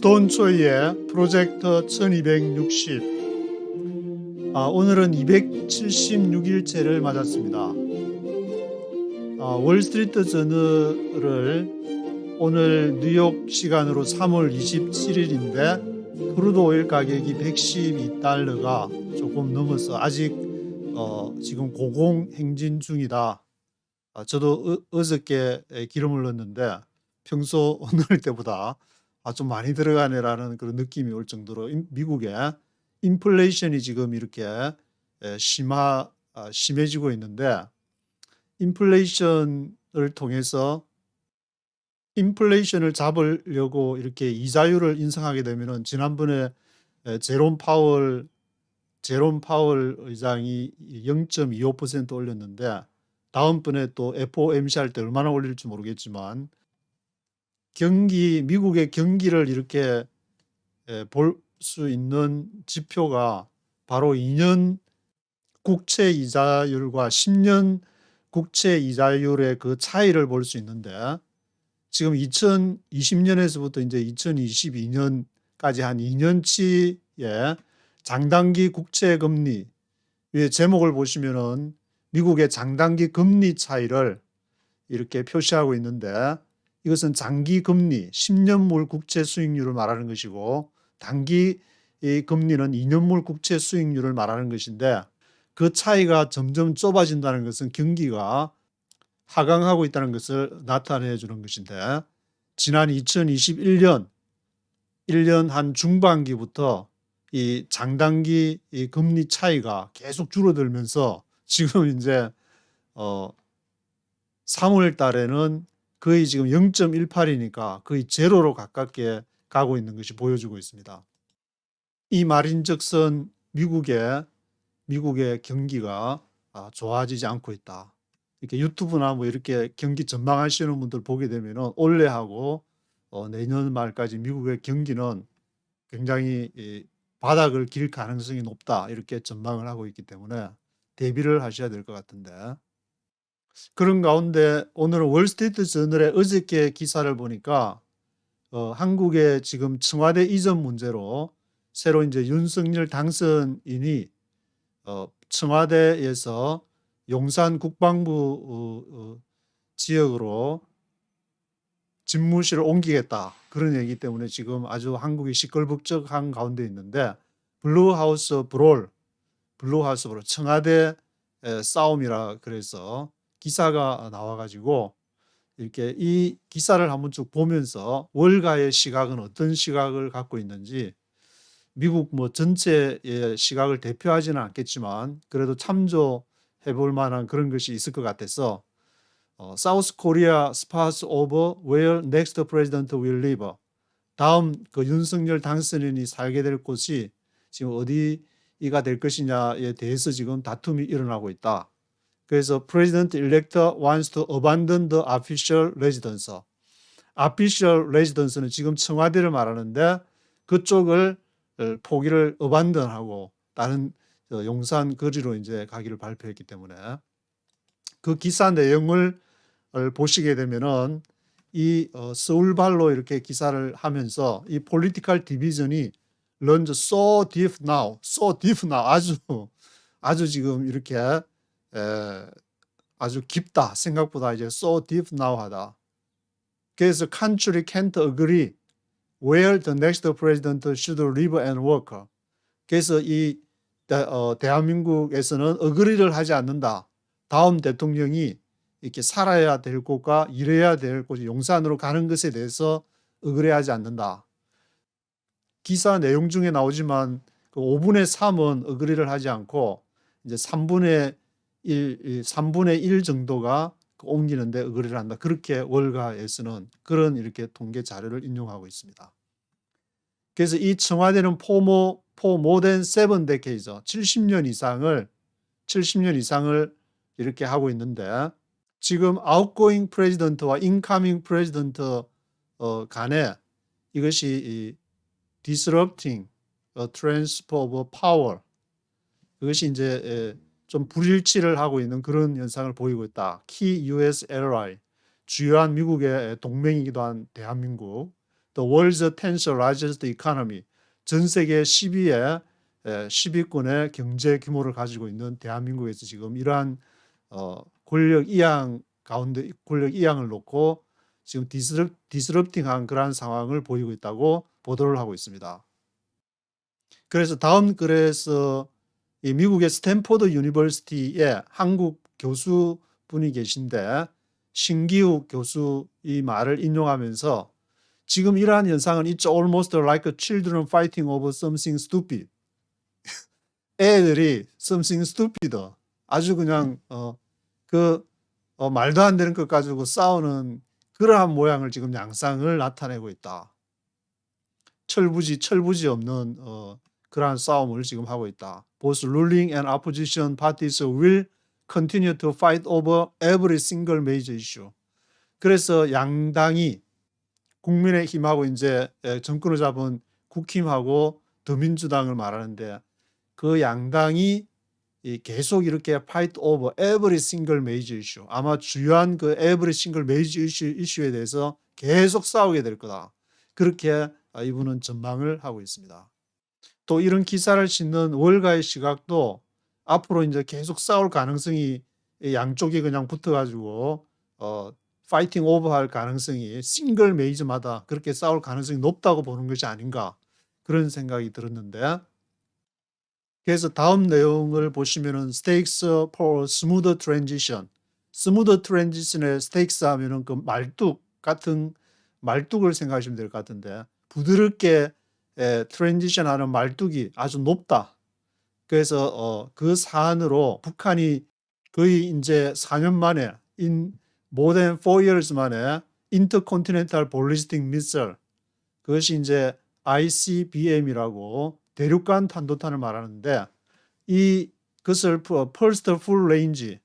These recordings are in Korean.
스톤 초이의 프로젝트 1260. 오늘은 276일째를 맞았습니다. 월스트리트 저널을 오늘 뉴욕 시간으로 3월 27일인데 크루드 오일 가격이 112달러가 조금 넘어서 아직 지금 고공 행진 중이다. 저도 어저께 기름을 넣었는데 평소 오늘 때보다 좀 많이 들어가네라는 그런 느낌이 올 정도로 미국의 인플레이션이 지금 이렇게 심해지고 있는데, 인플레이션을 통해서 인플레이션을 잡으려고 이렇게 이자율을 인상하게 되면은 지난번에 제롬 파월 의장이 0.25% 올렸는데 다음번에 또 FOMC 할 때 얼마나 올릴지 모르겠지만 미국의 경기를 이렇게 볼 수 있는 지표가 바로 2년 국채 이자율과 10년 국채 이자율의 그 차이를 볼 수 있는데, 지금 2020년에서부터 이제 2022년까지 한 2년치의 장단기 국채 금리, 위에 제목을 보시면은 미국의 장단기 금리 차이를 이렇게 표시하고 있는데, 이것은 장기 금리, 10년물 국채 수익률을 말하는 것이고, 단기 금리는 2년물 국채 수익률을 말하는 것인데, 그 차이가 점점 좁아진다는 것은 경기가 하강하고 있다는 것을 나타내 주는 것인데, 지난 2021년 1년 한 중반기부터 이 장단기 이 금리 차이가 계속 줄어들면서 지금 이제 3월 달에는 거의 지금 0.18이니까 거의 제로로 가깝게 가고 있는 것이 보여주고 있습니다. 이 말인즉슨 미국의 경기가 좋아지지 않고 있다. 이렇게 유튜브나 뭐 이렇게 경기 전망하시는 분들 보게 되면은 올해하고 내년 말까지 미국의 경기는 굉장히 바닥을 길 가능성이 높다, 이렇게 전망을 하고 있기 때문에 대비를 하셔야 될 것 같은데, 그런 가운데 오늘은 월스트리트 저널의 어저께 기사를 보니까 한국의 지금 청와대 이전 문제로 새로 이제 윤석열 당선인이 청와대에서 용산 국방부 지역으로 집무실을 옮기겠다, 그런 얘기 때문에 지금 아주 한국이 시끌벅적한 가운데 있는데, 블루하우스 브롤, 청와대 싸움이라 그래서 기사가 나와가지고 이렇게 이 기사를 한번 쭉 보면서 월가의 시각은 어떤 시각을 갖고 있는지, 미국 뭐 전체의 시각을 대표하지는 않겠지만 그래도 참조해 볼 만한 그런 것이 있을 것 같아서, South Korea spots over where next president will live. 다음 그 윤석열 당선인이 살게 될 곳이 지금 어디가 될 것이냐에 대해서 지금 다툼이 일어나고 있다. 그래서 President elect wants to abandon the official residence. official residence는 지금 청와대를 말하는데 그쪽을 포기를 abandon하고 다른 용산 거리로 이제 가기를 발표했기 때문에, 그 기사 내용을 보시게 되면은 이 서울발로 이렇게 기사를 하면서 이 political division이 runs so deep now, 아주 지금 이렇게 아주 깊다, 생각보다 이제 so deep now 하다. 그래서 country can't agree where the next president should live and work. 그래서 이 대한민국에서는 agree를 하지 않는다. 다음 대통령이 이렇게 살아야 될 곳과 일해야 될 곳이 용산으로 가는 것에 대해서 agree하지 않는다. 기사 내용 중에 나오지만 그 5분의 3은 agree를 하지 않고 이제 3분의 1 정도가 옮기는데 agree를 한다. 그렇게 월가에서는 그런 이렇게 통계 자료를 인용하고 있습니다. 그래서 이 청와대는 for more than 7 decades, 70년 이상을 이렇게 하고 있는데, 지금 outgoing president와 incoming president 간에 이것이 disrupting a transfer of power, 이것이 이제 좀 불일치를 하고 있는 그런 현상을 보이고 있다. Key US ally, 주요한 미국의 동맹이기도 한 대한민국, the world's 10th largest economy, 전 세계 10위권의 경제 규모를 가지고 있는 대한민국에서 지금 이러한 권력 이양 가운데 권력 이양을 놓고 지금 디스럽팅한 그러한 상황을 보이고 있다고 보도를 하고 있습니다. 그래서 다음 글에서 이 미국의 스탠포드 유니버시티에 한국 교수분이 계신데 신기욱 교수 이 말을 인용하면서 지금 이러한 현상은 It's almost like children fighting over something stupid. 애들이 something stupid. 아주 그냥 말도 안 되는 것 가지고 싸우는 그러한 모양을 지금 양상을 나타내고 있다. 철부지 없는 그러한 싸움을 지금 하고 있다. Both ruling and opposition parties will continue to fight over every single major issue. 그래서 양당이 국민의힘하고 이제 정권을 잡은 국힘하고 더민주당을 말하는데 그 양당이 계속 이렇게 fight over every single major issue. 아마 주요한 그 every single major issue에 대해서 계속 싸우게 될 거다. 그렇게 이분은 전망을 하고 있습니다. 또 이런 기사를 싣는 월가의 시각도 앞으로 이제 계속 싸울 가능성이 양쪽이 그냥 붙어가지고 파이팅 오버할 가능성이 싱글 메이저마다 그렇게 싸울 가능성이 높다고 보는 것이 아닌가 그런 생각이 들었는데 그래서 다음 내용을 보시면은 stakes for smooth transition. 스무드 트랜지션의 stakes 하면은 그 말뚝 같은 말뚝을 생각하시면 될 것 같은데 부드럽게 트랜지션 하는 말뚝이 아주 높다. 그래서 그 사안으로 북한이 거의 이제 4년 만에 more than 4 years 만에 Intercontinental Ballistic Missile 그것이 이제 ICBM이라고 대륙간 탄도탄을 말하는데 그것을 First Full Range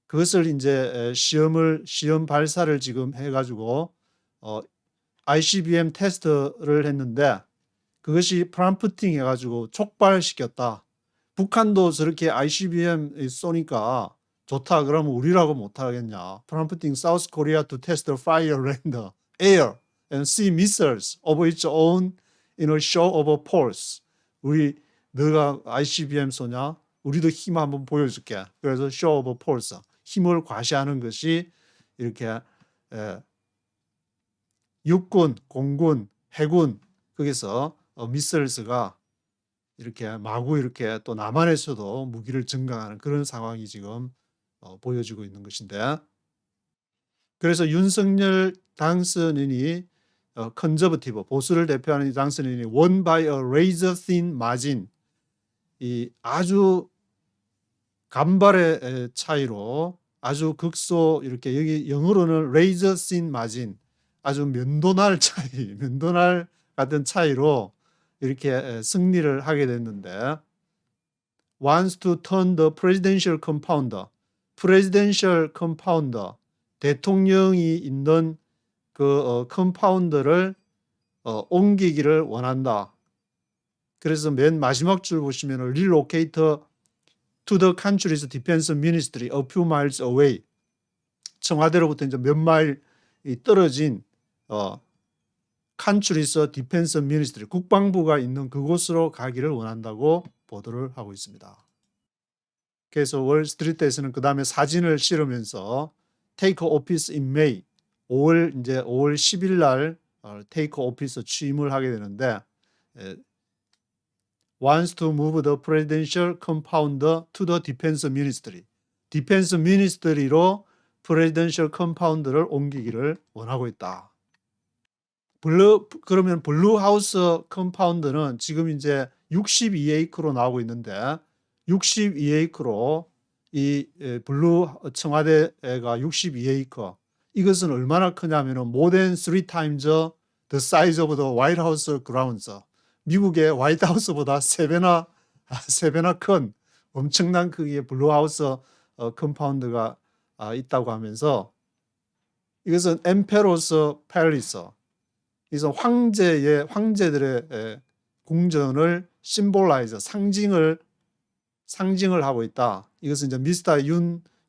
그것을 이제 시험 발사를 지금 해가지고 ICBM 테스트를 했는데 그것이 프롬프팅 해가지고 촉발시켰다. 북한도 저렇게 ICBM 쏘니까 좋다 그러면 우리라고 못하겠냐. 프롬프팅 South Korea to test fire land, air and sea missiles of its own in a show of force. 너가 ICBM 쏘냐? 우리도 힘 한번 보여줄게. 그래서 show of force. 힘을 과시하는 것이 이렇게 육군, 공군, 해군 거기서 미슬스가 이렇게 마구 이렇게 또 남한에서도 무기를 증강하는 그런 상황이 지금 보여지고 있는 것인데 그래서 윤석열 당선인이 컨저버티브 보수를 대표하는 당선인이 won by a razor thin margin 이 아주 간발의 차이로 아주 극소 이렇게 여기 영어로는 razor thin margin 아주 면도날 차이 면도날 같은 차이로 이렇게 승리를 하게 됐는데 wants to turn the presidential compounder presidential compounder 대통령이 있는 그 컴파운드를 옮기기를 원한다. 그래서 맨 마지막 줄 보시면 relocate to the country's defense ministry a few miles away 청와대로부터 이제 몇 마일 떨어진 country's defense ministry 국방부가 있는 그곳으로 가기를 원한다고 보도를 하고 있습니다. 그래서 월스트리트에서는 그 다음에 사진을 실으면서 take office in May 5월 10일 날 take office 취임을 하게 되는데 wants to move the presidential compounder to the defense ministry. defense ministry로 presidential compounder를 옮기기를 원하고 있다. 그러면 블루하우스 컴파운드는 지금 이제 62에이크로 나오고 있는데 62에이크로 이 청와대가 62에이크 이것은 얼마나 크냐면 more than 3 times the size of the White House grounds. 미국의 화이트하우스보다 3배나 큰 엄청난 크기의 블루하우스 컴파운드가 있다고 하면서 이것은 엠페로스 팰리스 그래서 황제들의 궁전을 심볼라이즈 상징을 하고 있다. 이것은 이제 미스터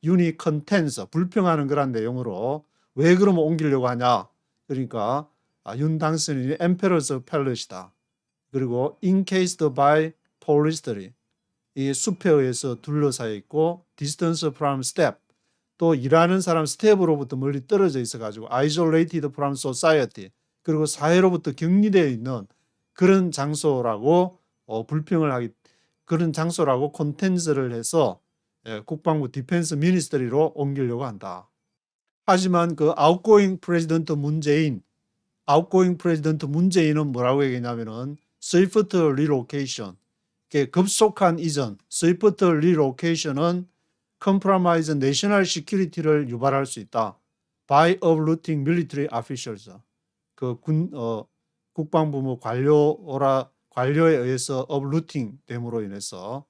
유니 컨텐서 불평하는 그런 내용으로 왜 그러면 옮기려고 하냐. 그러니까 윤 당선인이 Emperor's Palace이다. 그리고 encased by forestry, 이 숲에 의해서 둘러싸여 있고 distance from step, 또 일하는 사람 스텝으로부터 멀리 떨어져 있어가지고 isolated from society, 그리고 사회로부터 격리되어 있는 그런 장소라고 불평을 하기, 그런 장소라고 콘텐츠를 해서 국방부 디펜스 미니스트리로 옮기려고 한다. 하지만 그 아웃고잉 프레지던트 문재인은 뭐라고 얘기했냐면은 스위프트 리로케이션, 급속한 이전, 스위프트 리로케이션은 compromise national security를 유발할 수 있다. by uprooting military officials, 국방부 관료에 의해서 uprooting 됨으로 인해서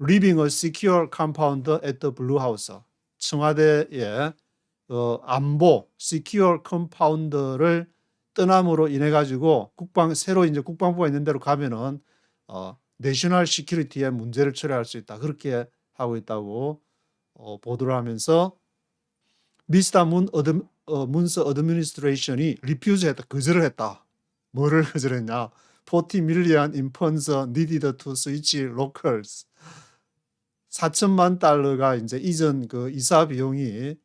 leaving a secure compound at the Blue House, 청와대의 안보 secure compound를 떠남으로 인해 가지고 새로 이제 국방부가 있는 데로 가면은 내셔널 시큐리티의 문제를 처리할 수 있다. 그렇게 하고 있다고 보도를 하면서 미스터 문스 어드미니스트레이션이 리퓨즈했다. 거절을 했다. 뭐를 거절했냐? 40 million in funds needed to switch locals. 4천만 달러가 이제 이전 이사 비용이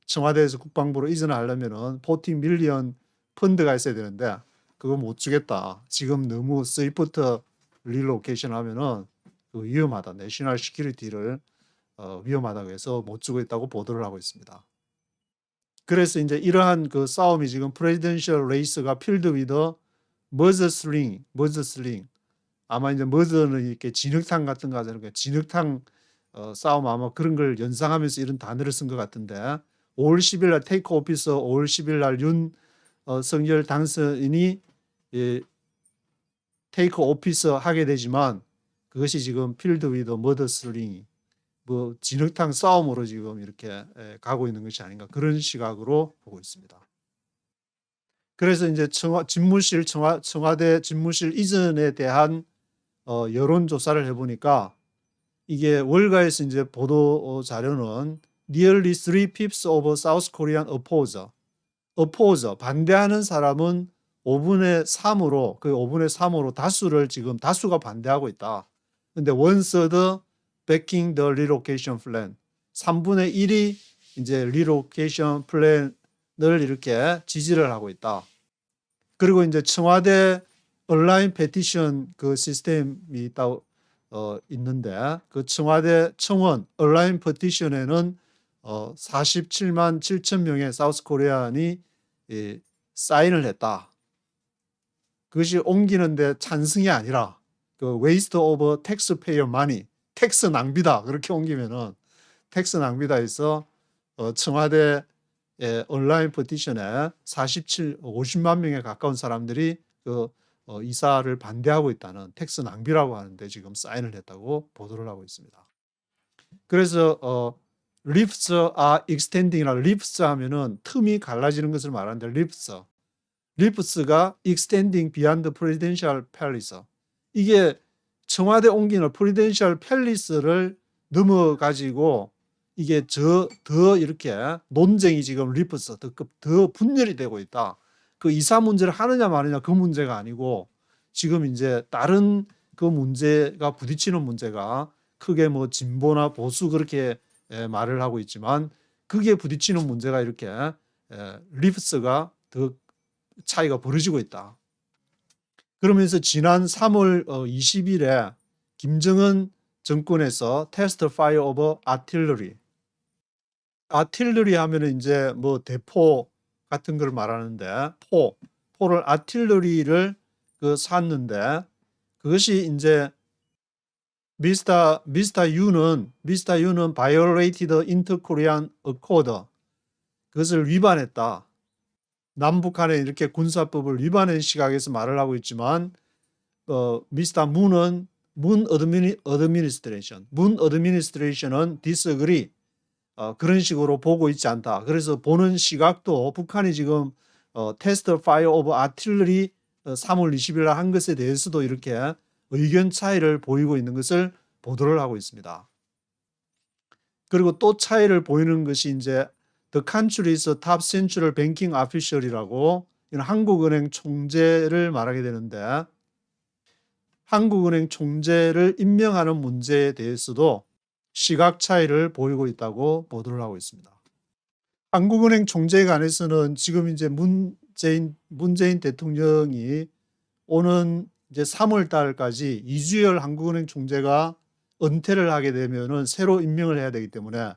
청와대에서 국방부로 이전을 하려면은 40 million 펀드가 있어야 되는데 그거 못 주겠다. 지금 너무 스위프트 릴로케이션 하면은 위험하다. 내셔널 시큐리티를 위험하다고 해서 못 주고 있다고 보도를 하고 있습니다. 그래서 이제 이러한 싸움이 지금 프레지던셜 레이스가 필드 위더 머즈슬링, 아마 이제 머즈는 이렇게 진흙탕 같은 거 하잖아요. 진흙탕 싸움, 아마 그런 걸 연상하면서 이런 단어를 쓴 것 같은데 5월 10일 날 테이크 오피스, 5월 10일 날 윤석열 당선인이 테이크 오피스 하게 되지만 그것이 지금 필드 위더 머드슬링, 진흙탕 싸움으로 지금 이렇게 가고 있는 것이 아닌가, 그런 시각으로 보고 있습니다. 그래서 이제 청와대 집무실 이전에 대한 여론조사를 해보니까 이게 월가에서 이제 보도 자료는 nearly 3/5 of South Korean oppose, 반대하는 사람은 5분의 3으로 다수가 반대하고 있다. 근데 1/3 backing the relocation plan, 3분의 1이 이제 relocation plan을 이렇게 지지를 하고 있다. 그리고 이제 청와대 온라인 페티션 시스템이 있는데 그 청와대 청원 온라인 페티션에는 47만 7천 명의 사우스 코리안이 사인을 했다. 그것이 옮기는데 찬성이 아니라 waste of taxpayer money, 텍스 낭비다. 그렇게 옮기면은 텍스 낭비다 해서 청와대 온라인 페티션에 50만 명에 가까운 사람들이 이사를 반대하고 있다는, 텍스 낭비라고 하는데 지금 사인을 했다고 보도를 하고 있습니다. 그래서 lifts are extending이라, lifts 하면은 틈이 갈라지는 것을 말하는데 lifts가 extending beyond presidential palace, 이게 청와대 옮기는 presidential palace를 넘어가지고 이게 더 이렇게 논쟁이 지금 lifts 더 분열이 되고 있다. 그 이사 문제를 하느냐 마느냐 그 문제가 아니고 지금 이제 다른 문제가 부딪히는 문제가 크게 진보나 보수 그렇게 말을 하고 있지만 그게 부딪히는 문제가 이렇게 리프스가 더 차이가 벌어지고 있다. 그러면서 지난 3월 20일에 김정은 정권에서 테스트 파이어 오브 아틸러리 하면은 이제 대포 같은 걸 말하는데 포를 아틸러리를 쐈는데 그것이 이제 미스터 유는 violated inter-Korean accord, 그것을 위반했다. 남북한의 이렇게 군사법을 위반한 시각에서 말을 하고 있지만 미스터 문은 문 어드미니스트레이션은 disagree, 그런 식으로 보고 있지 않다. 그래서 보는 시각도 북한이 지금 테스트 파이어 오브 아틸러리 3월 20일 날 한 것에 대해서도 이렇게 의견 차이를 보이고 있는 것을 보도를 하고 있습니다. 그리고 또 차이를 보이는 것이 이제 The country's top central banking official이라고 이런 한국은행 총재를 말하게 되는데 한국은행 총재를 임명하는 문제에 대해서도 시각 차이를 보이고 있다고 보도를 하고 있습니다. 한국은행 총재에 관해서는 지금 이제 문재인 대통령이 오는 이제 3월 달까지 이주열 한국은행 총재가 은퇴를 하게 되면은 새로 임명을 해야 되기 때문에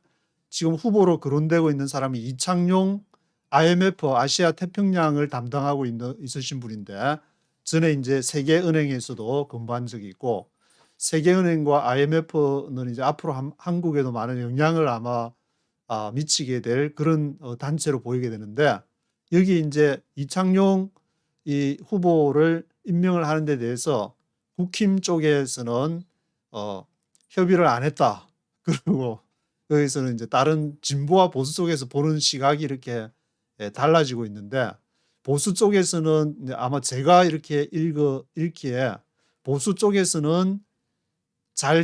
지금 후보로 거론되고 있는 사람이 이창용 IMF 아시아 태평양을 담당하고 있으신 분인데 전에 이제 세계은행에서도 근무한 적이 있고 세계은행과 IMF는 이제 앞으로 한국에도 많은 영향을 아마 미치게 될 그런 단체로 보이게 되는데 여기 이제 이창용 이 후보를 임명을 하는 데 대해서 국힘 쪽에서는 협의를 안 했다. 그리고 여기서는 이제 다른 진보와 보수 쪽에서 보는 시각이 이렇게 달라지고 있는데 보수 쪽에서는 아마 제가 이렇게 읽기에 보수 쪽에서는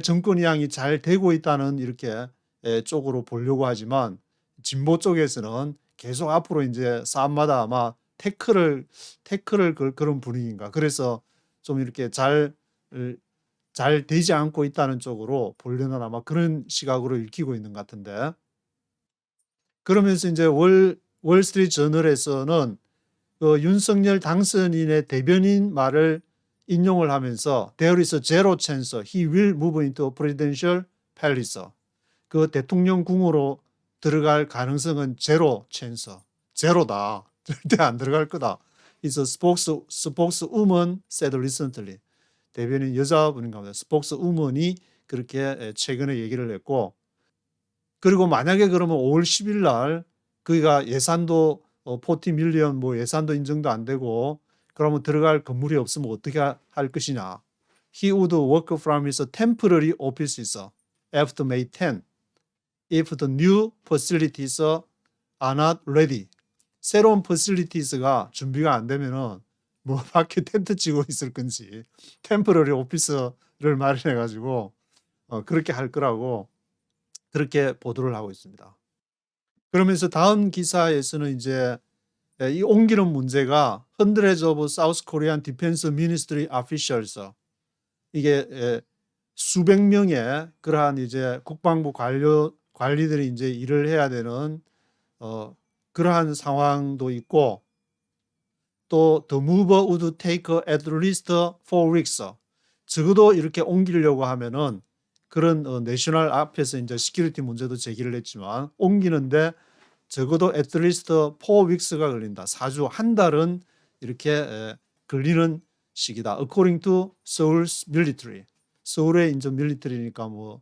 정권 이양이 잘 되고 있다는 이렇게 쪽으로 보려고 하지만 진보 쪽에서는 계속 앞으로 이제 싸움마다 아마 태클을 그런 분위기인가. 그래서 좀 이렇게 잘 되지 않고 있다는 쪽으로 보려는 아마 그런 시각으로 읽히고 있는 것 같은데 그러면서 이제 월스트리트 저널에서는 그 윤석열 당선인의 대변인 말을 인용을 하면서 There is a zero chance he will move into presidential palace. 그 대통령 궁으로 들어갈 가능성은 제로 찬스. 제로다. 절대 안 들어갈 거다. Is a spokeswoman said recently. 대변인 여자분인가 보다. spokeswoman이 그렇게 최근에 얘기를 했고 그리고 만약에 그러면 5월 10일 날 그가 예산도 40 밀리언 뭐 예산도 인정도 안 되고 그러면 들어갈 건물이 없으면 어떻게 할 것이냐. He would work from his temporary offices after May 10 if the new facilities are not ready. 새로운 facilities가 준비가 안 되면은 뭐 밖에 텐트 치고 있을 건지 temporary office를 마련해 가지고 그렇게 할 거라고 그렇게 보도를 하고 있습니다. 그러면서 다음 기사에서는 이제 이 옮기는 문제가 Hundreds of South Korean Defense Ministry officials 이게 수백 명의 그러한 이제 국방부 관리들이 이제 일을 해야 되는 그러한 상황도 있고 또 The move would take at least 4 weeks. 적어도 이렇게 옮기려고 하면은 그런 내셔널 앞에서 이제 시큐리티 문제도 제기를 했지만 옮기는데 적어도 at least 4 weeks가 걸린다. 4주 한 달은 이렇게 걸리는 시기다. According to Seoul's military. 서울의 인접 밀리터리니까 뭐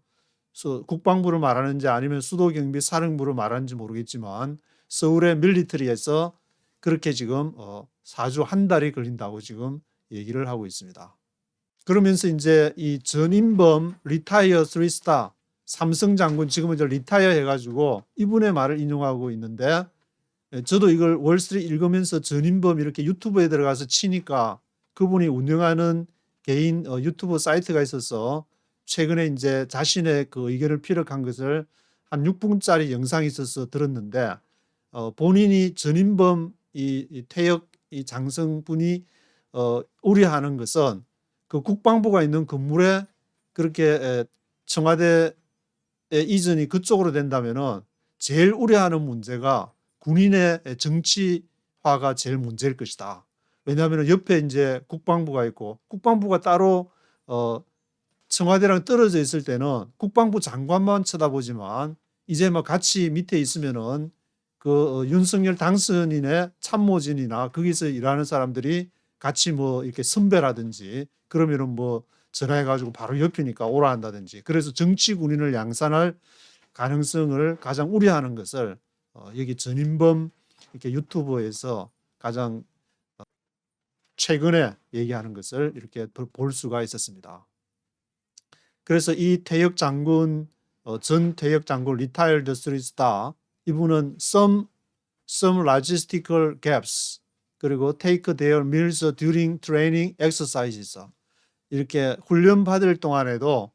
국방부를 말하는지 아니면 수도경비 사령부를 말하는지 모르겠지만 서울의 밀리터리에서 그렇게 지금 4주 한 달이 걸린다고 지금 얘기를 하고 있습니다. 그러면서 이제 이 전인범 리타이어 3스타 삼성 장군 지금은 이제 리타이어 해가지고 이분의 말을 인용하고 있는데 저도 이걸 월스트리트 읽으면서 전인범 이렇게 유튜브에 들어가서 치니까 그분이 운영하는 개인 유튜브 사이트가 있어서 최근에 이제 자신의 그 의견을 피력한 것을 한 6분짜리 영상이 있어서 들었는데 본인이 전인범 이 퇴역 이 장성분이 우려하는 것은 그 국방부가 있는 건물에 그렇게 청와대 이전이 그쪽으로 된다면은 제일 우려하는 문제가 군인의 정치화가 제일 문제일 것이다. 왜냐하면 옆에 이제 국방부가 있고 국방부가 따로 청와대랑 떨어져 있을 때는 국방부 장관만 쳐다보지만 이제 뭐 같이 밑에 있으면은 그 윤석열 당선인의 참모진이나 거기서 일하는 사람들이 같이 뭐 이렇게 선배라든지 그러면은 뭐 전화해가지고 바로 옆이니까 오라 한다든지 그래서 정치 군인을 양산할 가능성을 가장 우려하는 것을 여기 전인범 이렇게 유튜브에서 가장 최근에 얘기하는 것을 이렇게 볼 수가 있었습니다. 그래서 이 퇴역 장군 전 퇴역 장군 retired 3스타 이분은 some logistical gaps 그리고 take their meals during training exercises 이렇게 훈련 받을 동안에도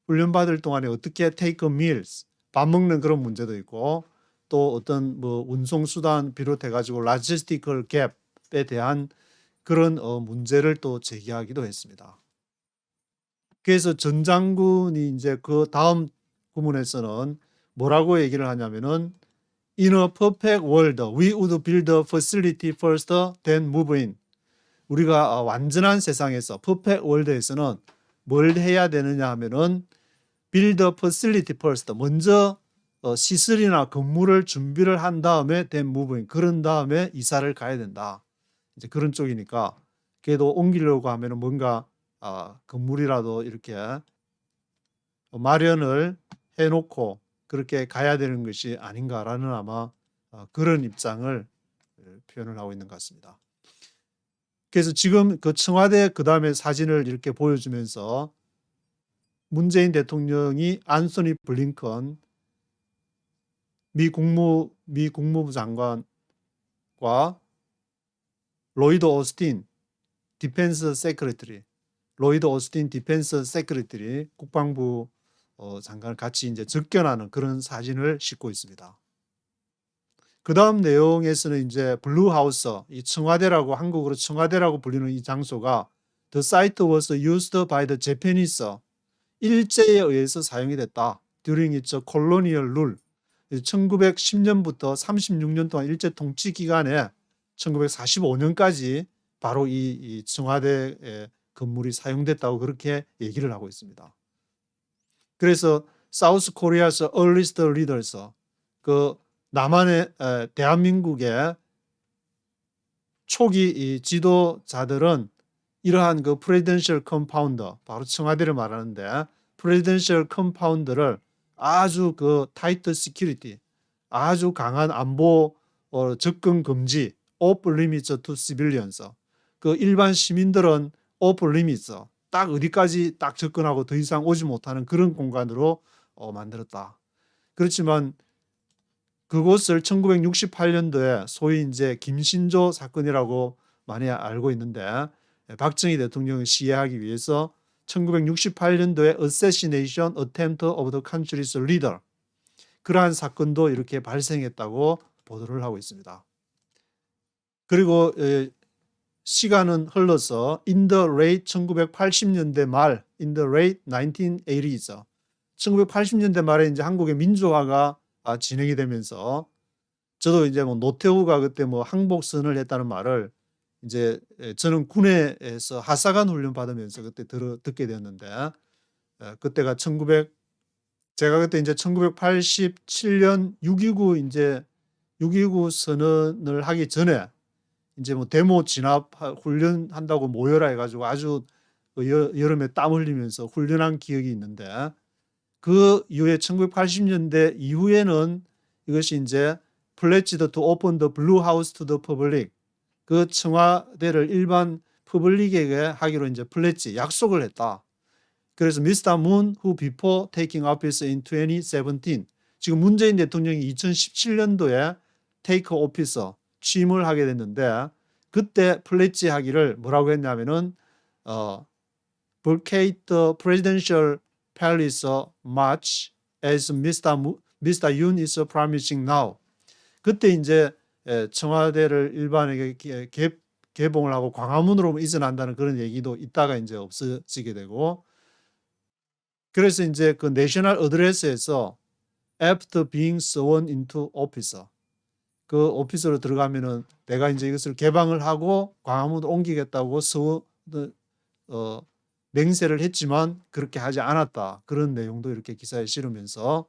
훈련 받을 동안에 어떻게 take meals 밥 먹는 그런 문제도 있고 또 어떤 뭐 운송 수단 비롯해 가지고 logistical 갭에 대한 그런 문제를 또 제기하기도 했습니다. 그래서 전 장군이 이제 그 다음 구문에서는 뭐라고 얘기를 하냐면은 In a perfect world, we would build a facility first, then move in. 우리가 완전한 세상에서 perfect world에서는 뭘 해야 되느냐 하면은 build a facility first. 먼저 시설이나 건물을 준비를 한 다음에 then move in. 그런 다음에 이사를 가야 된다. 이제 그런 쪽이니까 그래도 옮기려고 하면은 뭔가 건물이라도 이렇게 마련을 해놓고 그렇게 가야 되는 것이 아닌가라는 아마 그런 입장을 표현을 하고 있는 것 같습니다. 그래서 지금 그 청와대 그 다음에 사진을 이렇게 보여주면서 문재인 대통령이 안소니 블링컨 미 국무부 장관과 로이드 오스틴 디펜스 세크레터리, 로이드 오스틴 디펜스 세크레터리 국방부 장관을 같이 이제 접견하는 그런 사진을 싣고 있습니다. 그 다음 내용에서는 이제 블루하우스, 이 청와대라고 한국으로 청와대라고 불리는 이 장소가 The site was used by the Japanese. 일제에 의해서 사용이 됐다. During its colonial rule. 1910년부터 36년 동안 일제 통치 기간에 1945년까지 바로 이 청와대의 건물이 사용됐다고 그렇게 얘기를 하고 있습니다. 그래서 사우스 코리아에서 earliest leaders, 그 남한의 대한민국의 초기 이 지도자들은 이러한 그 프레지던셜 컴파운드, 바로 청와대를 말하는데 프레지던셜 컴파운드를 아주 그 타이트 시큐리티, 아주 강한 안보 접근 금지, off limits to civilians. 그 일반 시민들은 off limits, 딱 어디까지 딱 접근하고 더 이상 오지 못하는 그런 공간으로 만들었다. 그렇지만 그곳을 1968년도에 소위 이제 김신조 사건이라고 많이 알고 있는데 박정희 대통령을 시해하기 위해서 1968년도에 Assassination Attempt of the Country's Leader, 그러한 사건도 이렇게 발생했다고 보도를 하고 있습니다. 그리고 시간은 흘러서 in the late 1980년대 말, in the late 1980s, 1980년대 말에 이제 한국의 민주화가 진행이 되면서 저도 이제 뭐 노태우가 그때 뭐 항복선을 했다는 말을 이제 저는 군에서 하사관 훈련 받으면서 그때 듣게 되었는데 그때가 제가 그때 이제 1987년 6.29 이제 6.29 선언을 하기 전에 이제 뭐 데모 진압 훈련한다고 모여라 해가지고 아주 여름에 땀 흘리면서 훈련한 기억이 있는데 그 이후에 1980년대 이후에는 이것이 이제 pledged to open the blue house to the public, 그 청와대를 일반 퍼블릭에게 하기로 이제 플래치 약속을 했다. 그래서 Mr. Moon, who before taking office in 2017, 지금 문재인 대통령이 2017년도에 take office 취임을 하게 됐는데 그때 플래치 하기를 뭐라고 했냐면은 vacate the presidential palace much as Mr. Yoon is promising now. 그때 이제 청와대를 일반에게 개봉을 하고 광화문으로 이전한다는 그런 얘기도 있다가 이제 없어지게 되고, 그래서 이제 그 내셔널 어드레스에서 after being sworn into office, 그 오피스로 들어가면은 내가 이제 이것을 개방을 하고 광화문으로 옮기겠다고 맹세를 했지만 그렇게 하지 않았다. 그런 내용도 이렇게 기사에 실으면서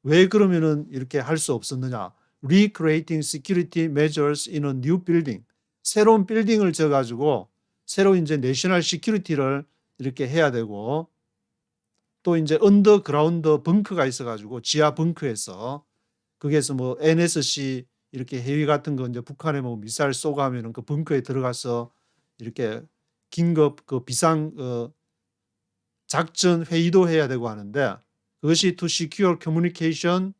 왜 그러면은 이렇게 할 수 없었느냐? Recreating security measures in a new building. 새로운 빌딩을 져가지고 새로 이제 내셔널 시큐리티를 이렇게 해야 되고, 또 이제 언더그라운드 벙커가 있어가지고 지하 벙커에서 거기에서 뭐 NSC 이렇게 해위 같은 거 이제 북한에 뭐 미사일 쏘고 하면은 그 벙커에 들어가서 이렇게 긴급 그 비상 작전 회의도 해야 되고 하는데 그것이 to secure communication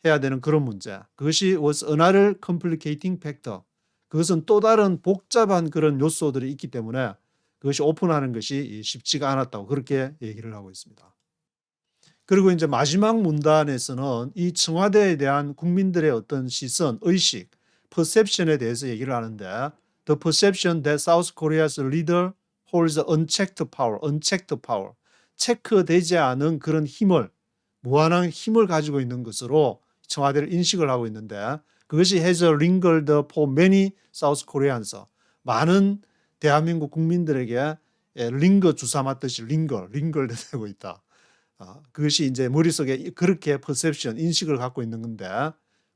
해야 되는 그런 문제. 그것이 was another complicating factor. 그것은 또 다른 복잡한 그런 요소들이 있기 때문에 그것이 오픈하는 것이 쉽지가 않았다고 그렇게 얘기를 하고 있습니다. 그리고 이제 마지막 문단에서는 이 청와대에 대한 국민들의 어떤 시선, 의식, perception에 대해서 얘기를 하는데 the perception that South Korea's leader holds unchecked power, 체크되지 않은 그런 힘을, 무한한 힘을 가지고 있는 것으로 청와대를 인식을 하고 있는데 그것이 has lingered for many South Koreans. 많은 대한민국 국민들에게 링거 주사 맞듯이 링걸 되고 있다. 그것이 이제 머릿속에 그렇게 perception, 인식을 갖고 있는 건데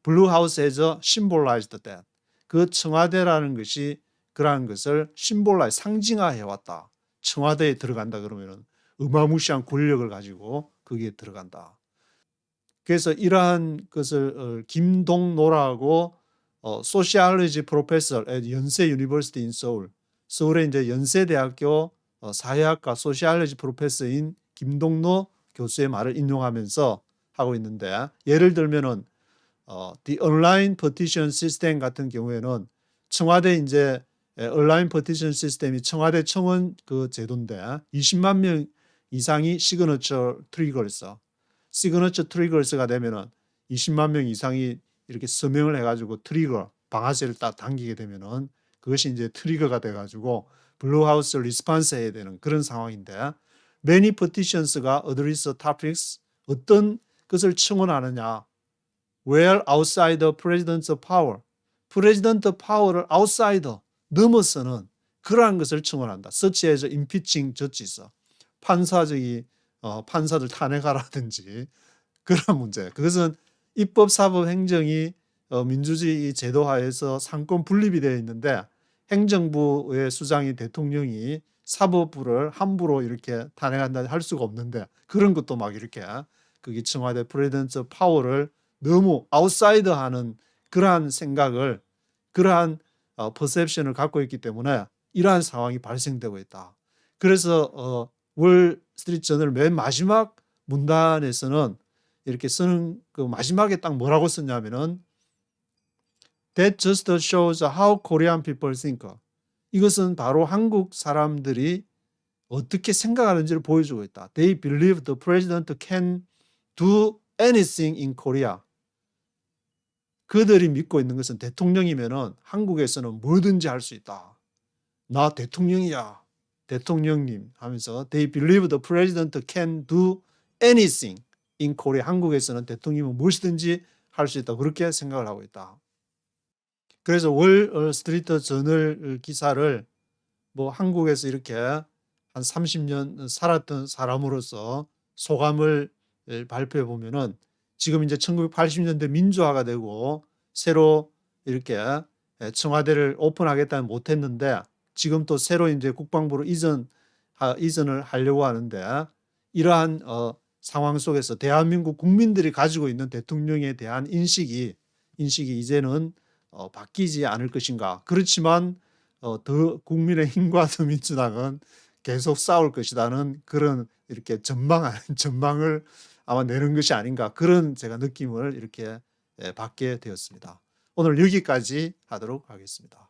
블루하우스 has symbolized that. 그 청와대라는 것이 그러한 것을 심볼라이즈, 상징화해 왔다. 청와대에 들어간다 그러면은 어마무시한 권력을 가지고 거기에 들어간다. 그래서 이러한 것을 김동노라고 소시올로지 프로페서 연세 유니버시티 인 서울, 서울의 이제 연세대학교 사회학과 소시올로지 프로페서인 김동노 교수의 말을 인용하면서 하고 있는데 예를 들면은 the online petition system 같은 경우에는 청와대 이제 온라인 petition 시스템이 청와대 청원 그 제도인데 20만 명 이상이 시그너처 트리거스가 되면은 20만 명 이상이 이렇게 서명을 해가지고 트리거 방아쇠를 딱 당기게 되면은 그것이 이제 트리거가 돼가지고 블루하우스 리스판스 해야 되는 그런 상황인데 many petitions가 address topics 어떤 것을 청원하느냐 where outside the president's power president power를 outsider 넘어서는 그러한 것을 청원한다. such as impeaching judges 판사들 탄핵하라든지 그런 문제. 그것은 입법, 사법, 행정이 민주주의 제도하에서 상권 분립이 되어 있는데 행정부의 수장이 대통령이 사법부를 함부로 이렇게 탄핵한다 할 수가 없는데 그런 것도 막 이렇게 거기 청와대 프레지던트 파워를 너무 아웃사이더하는 그러한 생각을 그러한 퍼셉션을 갖고 있기 때문에 이러한 상황이 발생되고 있다. 그래서 월스트리트저널 맨 마지막 문단에서는 이렇게 쓰는 그 마지막에 딱 뭐라고 썼냐면은 That just shows how Korean people think. 이것은 바로 한국 사람들이 어떻게 생각하는지를 보여주고 있다. They believe the president can do anything in Korea. 그들이 믿고 있는 것은 대통령이면은 한국에서는 뭐든지 할 수 있다. 나 대통령이야. 대통령님 하면서 They believe the president can do anything in Korea. 한국에서는 대통령은 무엇이든지 할 수 있다. 그렇게 생각을 하고 있다. 그래서 월스트리트 저널 기사를 뭐 한국에서 이렇게 한 30년 살았던 사람으로서 소감을 발표해 보면은 지금 이제 1980년대 민주화가 되고 새로 이렇게 청와대를 오픈하겠다는 못했는데 지금 또 새로 이제 국방부로 이전을 하려고 하는데 이러한 상황 속에서 대한민국 국민들이 가지고 있는 대통령에 대한 인식이 이제는 바뀌지 않을 것인가. 그렇지만 더 국민의힘과 더민주당은 계속 싸울 것이라는 그런 이렇게 전망을 아마 내는 것이 아닌가 그런 제가 느낌을 이렇게 받게 되었습니다. 오늘 여기까지 하도록 하겠습니다.